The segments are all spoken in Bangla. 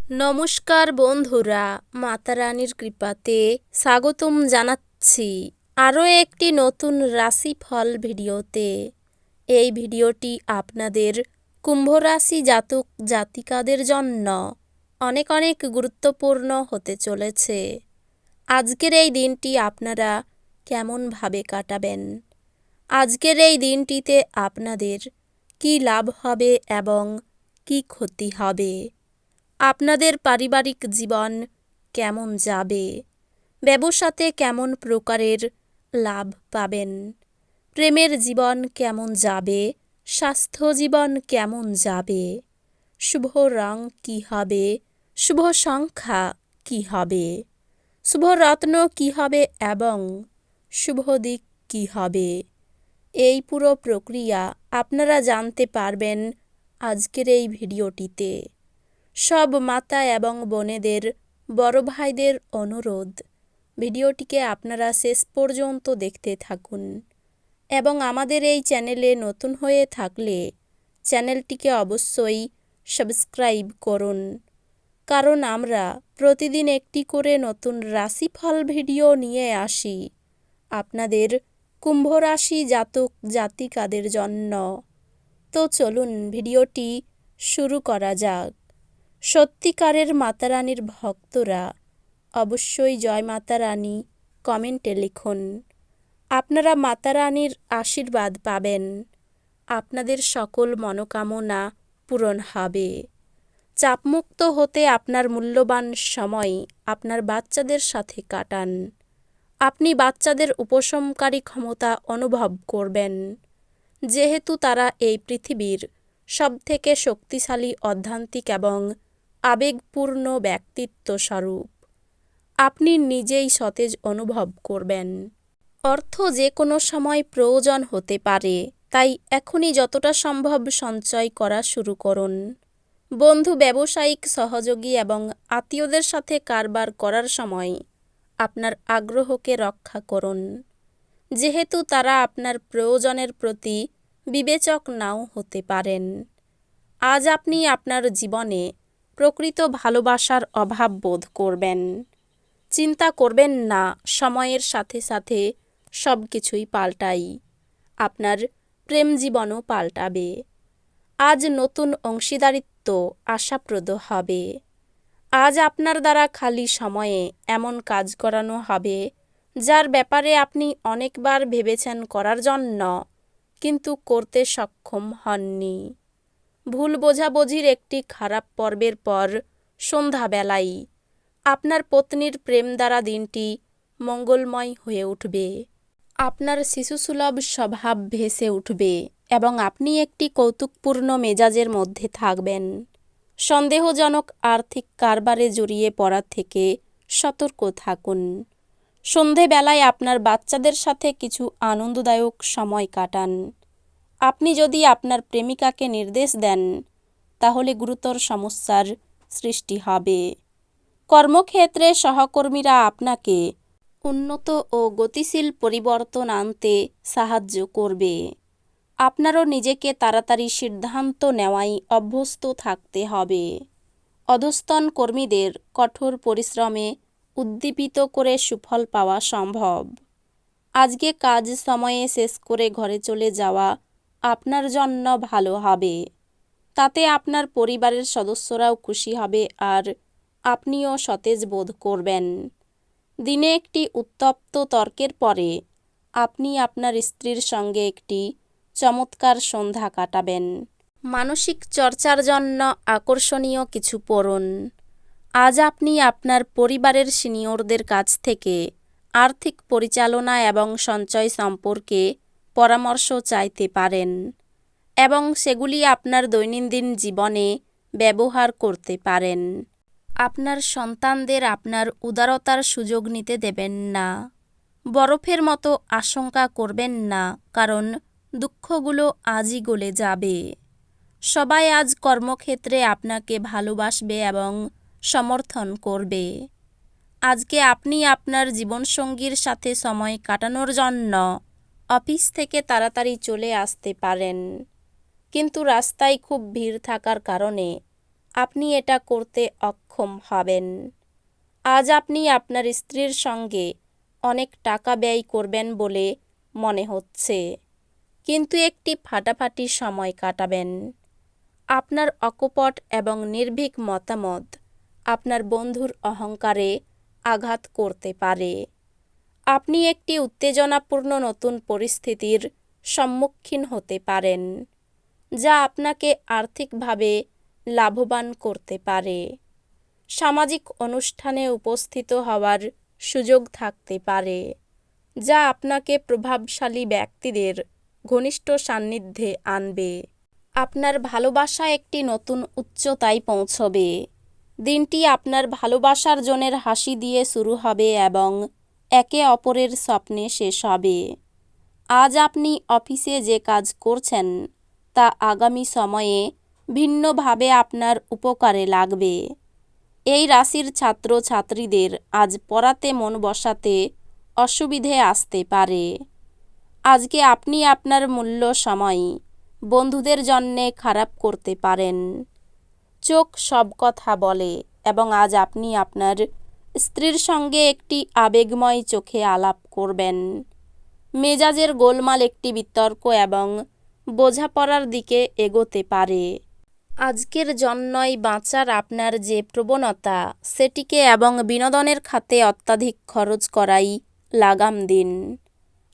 নমস্কার বন্ধুরা, মাতা রানীর কৃপাতে স্বাগতম জানাচ্ছি আরও একটি নতুন রাশিফল ভিডিওতে। এই ভিডিওটি আপনাদের কুম্ভ রাশি জাতক জাতিকাদের জন্য অনেক অনেক গুরুত্বপূর্ণ হতে চলেছে। আজকের এই দিনটি আপনারা কেমনভাবে কাটাবেন, আজকের এই দিনটিতে আপনাদের কী লাভ হবে এবং কী ক্ষতি হবে, আপনাদের পারিবারিক জীবন কেমন যাবে, ব্যবসাতে কেমন প্রকারের লাভ পাবেন, প্রেমের জীবন কেমন যাবে, স্বাস্থ্য জীবন কেমন যাবে, শুভ রং কী হবে, শুভ সংখ্যা কী হবে, শুভ রত্ন কী হবে এবং শুভ দিক কী হবে, এই পুরো প্রক্রিয়া আপনারা জানতে পারবেন আজকের এই ভিডিওটিতে। সব মাতা এবং বোনেদের, বড় ভাইদের অনুরোধ, ভিডিওটিকে আপনারা শেষ পর্যন্ত দেখতে থাকুন এবং আমাদের এই চ্যানেলে নতুন হয়ে থাকলে চ্যানেলটিকে অবশ্যই সাবস্ক্রাইব করুন, কারণ আমরা প্রতিদিন একটি করে নতুন রাশিফল ভিডিও নিয়ে আসি আপনাদের কুম্ভ রাশি জাতক জাতিকাদের জন্য। তো চলুন ভিডিওটি শুরু করা যাক। সত্যিকারের মাতা রানীর ভক্তরা অবশ্যই জয় মাতা রানী কমেন্টে লিখুন। আপনারা মাতা রানীর আশীর্বাদ পাবেন, আপনাদের সকল মনোকামনা পূরণ হবে। চাপমুক্ত হতে আপনার মূল্যবান সময় আপনার বাচ্চাদের সাথে কাটান। আপনি বাচ্চাদের উপশমকারী ক্ষমতা অনুভব করবেন, যেহেতু তারা এই পৃথিবীর সবথেকে শক্তিশালী অধ্যাত্মিক এবং আবেগপূর্ণ ব্যক্তিত্ব স্বরূপ। আপনি নিজেই সতেজ অনুভব করবেন। অর্থ যে কোনো সময় প্রয়োজন হতে পারে, তাই এখনই যতটা সম্ভব সঞ্চয় করা শুরু করুন। বন্ধু, ব্যবসায়িক সহযোগী এবং আত্মীয়দের সাথে কারবার করার সময় আপনার আগ্রহকে রক্ষা করুন, যেহেতু তারা আপনার প্রয়োজনের প্রতি বিবেচক নাও হতে পারেন। আজ আপনি আপনার জীবনে প্রকৃত ভালোবাসার অভাব বোধ করবেন। চিন্তা করবেন না, সময়ের সাথে সাথে সব কিছুই পাল্টায়। আপনার প্রেম জীবনও পাল্টাবে। আজ নতুন অংশীদারিত্ব আশাপ্রদ হবে। আজ আপনার দ্বারা খালি সময়ে এমন কাজ করানো হবে যার ব্যাপারে আপনি অনেকবার ভেবেছেন করার জন্য, কিন্তু করতে সক্ষম হননি। ভুল বোঝাবুঝির একটি খারাপ পর্বের পর সন্ধ্যাবেলায় আপনার পত্নীর প্রেম দ্বারা দিনটি মঙ্গলময় হয়ে উঠবে। আপনার শিশুসুলভ স্বভাব ভেসে উঠবে এবং আপনি একটি কৌতুকপূর্ণ মেজাজের মধ্যে থাকবেন। সন্দেহজনক আর্থিক কারবারে জড়িয়ে পড়া থেকে সতর্ক থাকুন। সন্ধেবেলায় আপনার বাচ্চাদের সাথে কিছু আনন্দদায়ক সময় কাটান। আপনি যদি আপনার প্রেমিকাকে নির্দেশ দেন, তাহলে গুরুতর সমস্যার সৃষ্টি হবে। কর্মক্ষেত্রে সহকর্মীরা আপনাকে উন্নত ও গতিশীল পরিবর্তন আনতে সাহায্য করবে। আপনারও নিজেকে তাড়াতাড়ি সিদ্ধান্ত নেওয়ায় অভ্যস্ত থাকতে হবে। অধস্তন কর্মীদের কঠোর পরিশ্রমে উদ্দীপিত করে সুফল পাওয়া সম্ভব। আজকে কাজ সময়ে শেষ করে ঘরে চলে যাওয়া আপনার জন্য ভালো হবে। তাতে আপনার পরিবারের সদস্যরাও খুশি হবে আর আপনিও সতেজ বোধ করবেন। দিনে একটি উত্তপ্ত তর্কের পরে আপনি আপনার স্ত্রীর সঙ্গে একটি চমৎকার সন্ধ্যা কাটাবেন। মানসিক চর্চার জন্য আকর্ষণীয় কিছু পড়ুন। আজ আপনি আপনার পরিবারের সিনিয়রদের কাছ থেকে আর্থিক পরিচালনা এবং সঞ্চয় সম্পর্কে পরামর্শ চাইতে পারেন এবং সেগুলি আপনার দৈনন্দিন জীবনে ব্যবহার করতে পারেন। আপনার সন্তানদের আপনার উদারতার সুযোগ নিতে দেবেন না। বরফের মতো আশঙ্কা করবেন না, কারণ দুঃখগুলো আজই গলে যাবে। সবাই আজ কর্মক্ষেত্রে আপনাকে ভালোবাসবে এবং সমর্থন করবে। আজকে আপনি আপনার জীবনসঙ্গীর সাথে সময় কাটানোর জন্য অফিস থেকে তাড়াতাড়ি চলে আসতে পারেন, কিন্তু রাস্তায় খুব ভিড় থাকার কারণে আপনি এটা করতে অক্ষম সক্ষম হবেন। আজ আপনি আপনার স্ত্রীর সঙ্গে অনেক টাকা ব্যয় করবেন বলে মনে হচ্ছে, কিন্তু একটি ফাটাফাটি সময় কাটাবেন। আপনার অকপট এবং নির্ভীক মতামত আপনার বন্ধুর অহংকারে আঘাত করতে পারে। আপনি একটি উত্তেজনাপূর্ণ নতুন পরিস্থিতির সম্মুখীন হতে পারেন, যা আপনাকে আর্থিকভাবে লাভবান করতে পারে। সামাজিক অনুষ্ঠানে উপস্থিত হওয়ার সুযোগ থাকতে পারে, যা আপনাকে প্রভাবশালী ব্যক্তিদের ঘনিষ্ঠ সান্নিধ্যে আনবে। আপনার ভালোবাসা একটি নতুন উচ্চতায় পৌঁছবে। দিনটি আপনার ভালোবাসার জনের হাসি দিয়ে শুরু হবে এবং একে অপরের স্বপ্নে শেষ হবে। আজ আপনি অফিসে যে কাজ করছেন তা আগামী সময়ে ভিন্নভাবে আপনার উপকারে লাগবে। এই রাশির ছাত্রছাত্রীদের আজ পড়াতে মন বসাতে অসুবিধে আসতে পারে। আজকে আপনি আপনার মূল্য সময় বন্ধুদের জন্যে খারাপ করতে পারেন। চোখ সব কথা বলে এবং আজ আপনি আপনার স্ত্রীর সঙ্গে একটি আবেগময় চোখে আলাপ করবেন। মেজাজের গোলমাল একটি বিতর্ক এবং বোঝাপড়ার দিকে এগোতে পারে। আজকের জন্যই বাঁচার আপনার যে প্রবণতা সেটিকে এবং বিনোদনের খাতে অত্যাধিক খরচ করাই লাগাম দিন।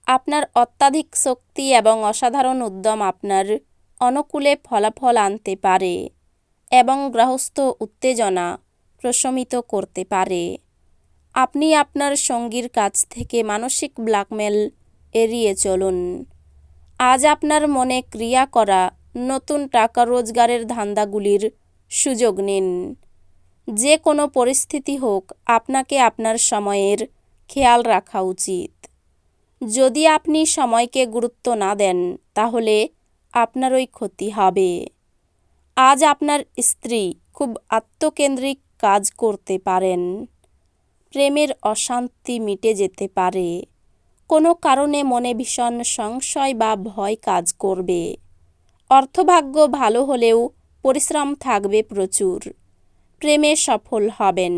আপনার অত্যাধিক শক্তি এবং অসাধারণ উদ্যম আপনার অনুকূলে ফলাফল আনতে পারে এবং গৃহস্থ উত্তেজনা প্রশমিত করতে পারে। আপনি আপনার সঙ্গীর কাছ থেকে মানসিক ব্ল্যাকমেল এড়িয়ে চলুন। আজ আপনার মনে ক্রিয়া করা নতুন টাকা রোজগারের ধান্দাগুলির সুযোগ নিন। যে কোনো পরিস্থিতি হোক, আপনাকে আপনার সময়ের খেয়াল রাখা উচিত। যদি আপনি সময়কে গুরুত্ব না দেন তাহলে আপনারই ক্ষতি হবে। আজ আপনার স্ত্রী খুব আত্মকেন্দ্রিক কাজ করতে পারেন। প্রেমের অশান্তি মিটে যেতে পারে। কোনো কারণে মনে ভীষণ সংশয় বা ভয় কাজ করবে। অর্থভাগ্য ভালো হলেও পরিশ্রম থাকবে প্রচুর। প্রেমে সফল হবেন।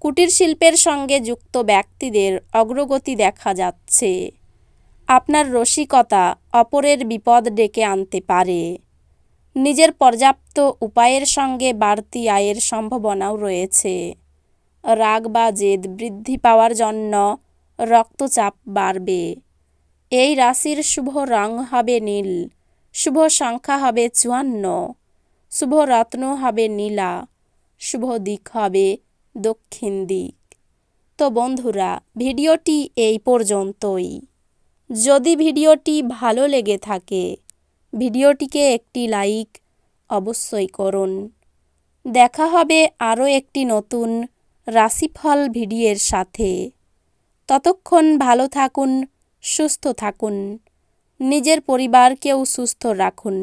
কুটির শিল্পের সঙ্গে যুক্ত ব্যক্তিদের অগ্রগতি দেখা যাচ্ছে। আপনার রসিকতা অপরের বিপদ ডেকে আনতে পারে। নিজের পর্যাপ্ত উপায়ের সঙ্গে বাড়তি আয়ের সম্ভাবনাও রয়েছে। রাগ বা জেদ বৃদ্ধি পাওয়ার জন্য রক্তচাপ বাড়বে। এই রাশির শুভ রং হবে নীল, শুভ সংখ্যা হবে 54, শুভ রত্ন হবে নীলা, শুভ দিক হবে দক্ষিণ দিক। তো বন্ধুরা, ভিডিওটি এই পর্যন্তই। যদি ভিডিওটি ভালো লেগে থাকে ভিডিওটিকে একটি লাইক অবশ্যই করুন। দেখা হবে আরও একটি নতুন রাশিফল ভিডিওর সাথে। ততক্ষণ ভালো থাকুন, সুস্থ থাকুন, নিজের পরিবারকেও সুস্থ রাখুন।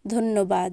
ধন্যবাদ।